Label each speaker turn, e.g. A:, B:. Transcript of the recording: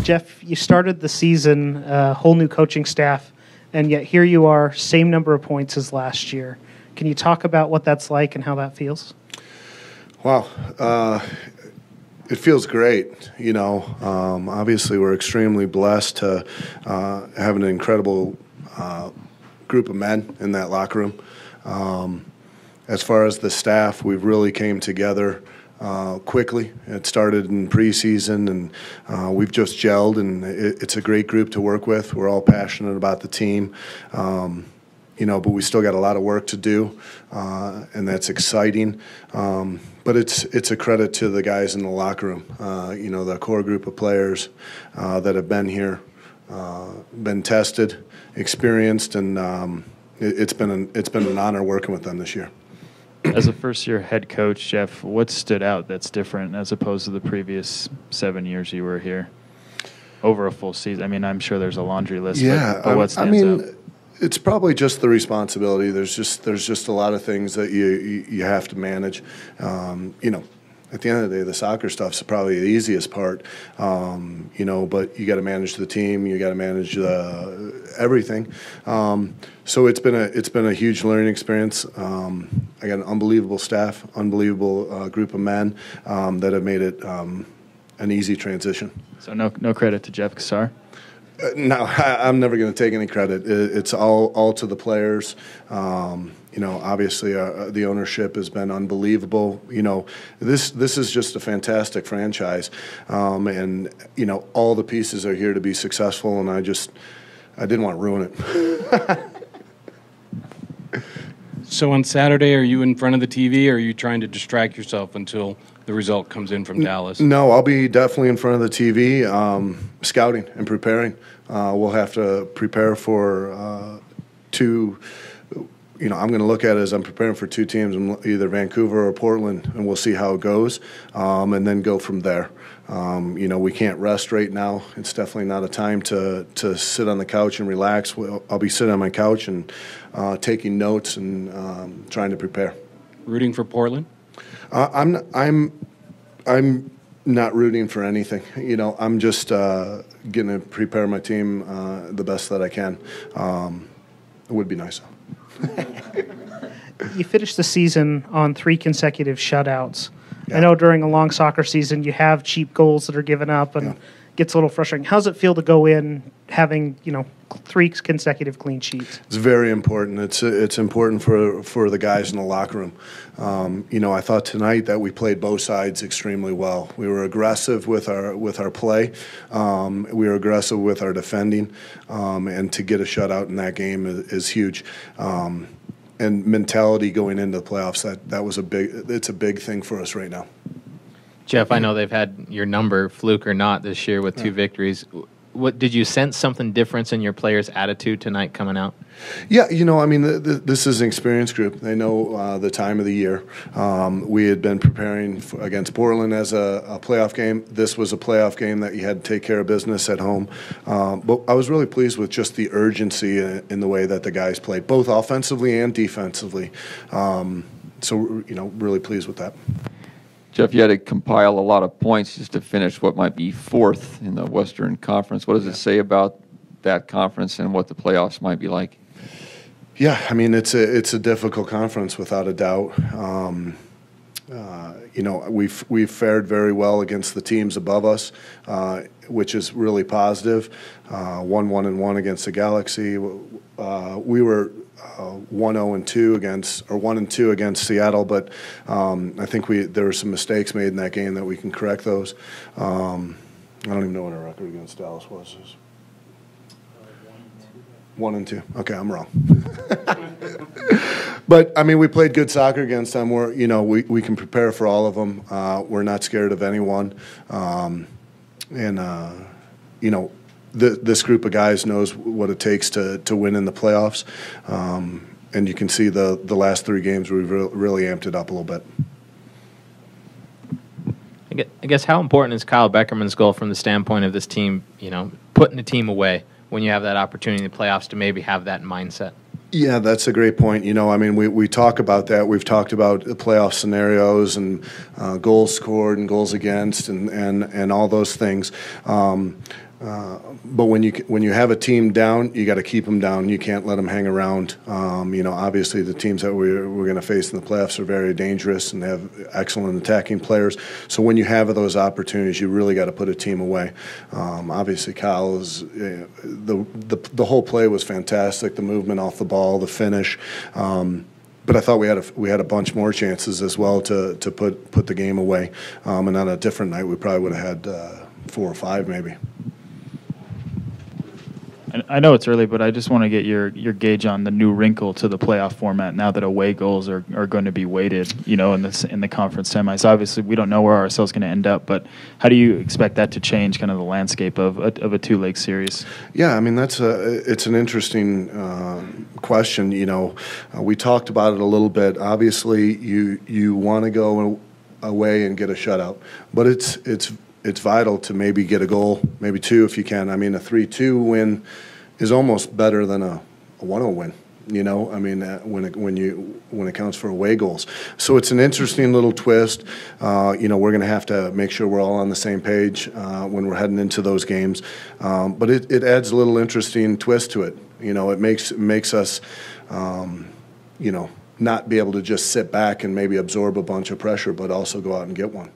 A: Jeff, you started the season, whole new coaching staff, and yet here you are, same number of points as last year. Can you talk about what that's like and how that feels?
B: Wow. It feels great. Obviously we're extremely blessed to have an incredible group of men in that locker room. As far as the staff, we've really came together quickly. It started in preseason, and we've just gelled, and it's a great group to work with. We're all passionate about the team, but we still got a lot of work to do, and that's exciting. But it's a credit to the guys in the locker room, the core group of players that have been here, been tested, experienced, and it's been an honor working with them this year.
C: As a first-year head coach, Jeff, what stood out that's different as opposed to the previous 7 years you were here over a full season? I mean, I'm sure there's a laundry list.
B: Yeah,
C: but what stands out?
B: It's probably just the responsibility. There's just a lot of things that you have to manage. At the end of the day, the soccer stuff's probably the easiest part, but you got to manage the team, you got to manage everything. So it's been a huge learning experience. I got an unbelievable staff, unbelievable group of men that have made it an easy transition.
C: So no credit to Jeff Cassar?
B: No, I'm never going to take any credit. It's all to the players. Obviously the ownership has been unbelievable. This is just a fantastic franchise, and all the pieces are here to be successful. And I didn't want to ruin it.
D: So on Saturday, are you in front of the TV, or are you trying to distract yourself until the result comes in from Dallas?
B: No, I'll be definitely in front of the TV, scouting and preparing. We'll have to prepare for two. I'm going to look at it as I'm preparing for two teams, either Vancouver or Portland, and we'll see how it goes, and then go from there. We can't rest right now. It's definitely not a time to sit on the couch and relax. I'll be sitting on my couch and taking notes and trying to prepare.
D: Rooting for Portland?
B: I'm not rooting for anything. I'm just going to prepare my team the best that I can. It would be nice.
A: You finished the season on 3 consecutive shutouts.
B: Yeah.
A: I know during a long soccer season you have cheap goals that are given up and gets a little frustrating. How does it feel to go in having 3 consecutive clean sheets?
B: It's very important. It's important for the guys in the locker room. I thought tonight that we played both sides extremely well. We were aggressive with our play. We were aggressive with our defending, and to get a shutout in that game is huge. And mentality going into the playoffs, it's a big thing for us right now.
E: Jeff, I know they've had your number, fluke or not, this year with 2 victories. What did you sense something different in your players' attitude tonight coming out?
B: Yeah, this is an experienced group. They know the time of the year. We had been preparing against Portland as a playoff game. This was a playoff game that you had to take care of business at home. But I was really pleased with just the urgency in the way that the guys played, both offensively and defensively. Really pleased with that.
F: Jeff, you had to compile a lot of points just to finish what might be 4th in the Western Conference. What does it say about that conference and what the playoffs might be like?
B: Yeah, it's a difficult conference without a doubt. We've fared very well against the teams above us, which is really positive. 1-1-1 against the Galaxy. We were 1-0-2 against, or 1-2 against Seattle, but I think there were some mistakes made in that game that we can correct those. I don't even know what our record against Dallas was. 1-2. Okay, I'm wrong. But we played good soccer against them. We can prepare for all of them. We're not scared of anyone, this group of guys knows what it takes to win in the playoffs, and you can see the last 3 games we've really amped it up a little bit.
E: I guess how important is Kyle Beckerman's goal from the standpoint of this team, putting the team away when you have that opportunity in the playoffs to maybe have that mindset?
B: Yeah, that's a great point. We talk about that. We've talked about the playoff scenarios and goals scored and goals against and all those things. But when you have a team down, you got to keep them down. You can't let them hang around. Obviously the teams that we're going to face in the playoffs are very dangerous and they have excellent attacking players. So when you have those opportunities, you really got to put a team away. Obviously, Kyle is the whole play was fantastic. The movement off the ball, the finish. But I thought we had a bunch more chances as well to put the game away. And on a different night, we probably would have had 4 or 5 maybe.
C: I know it's early, but I just want to get your gauge on the new wrinkle to the playoff format now that away goals are going to be weighted, in the conference semis. Obviously, we don't know where our RSL is going to end up, but how do you expect that to change kind of the landscape of a 2-leg series?
B: Yeah, I mean it's an interesting question. We talked about it a little bit. Obviously, you want to go away and get a shutout, but it's vital to maybe get a goal, maybe 2 if you can. I mean, a 3-2 win is almost better than a 1-0 win. I mean, when it counts for away goals. So it's an interesting little twist. We're going to have to make sure we're all on the same page when we're heading into those games. But it adds a little interesting twist to it. It makes us, not be able to just sit back and maybe absorb a bunch of pressure, but also go out and get one.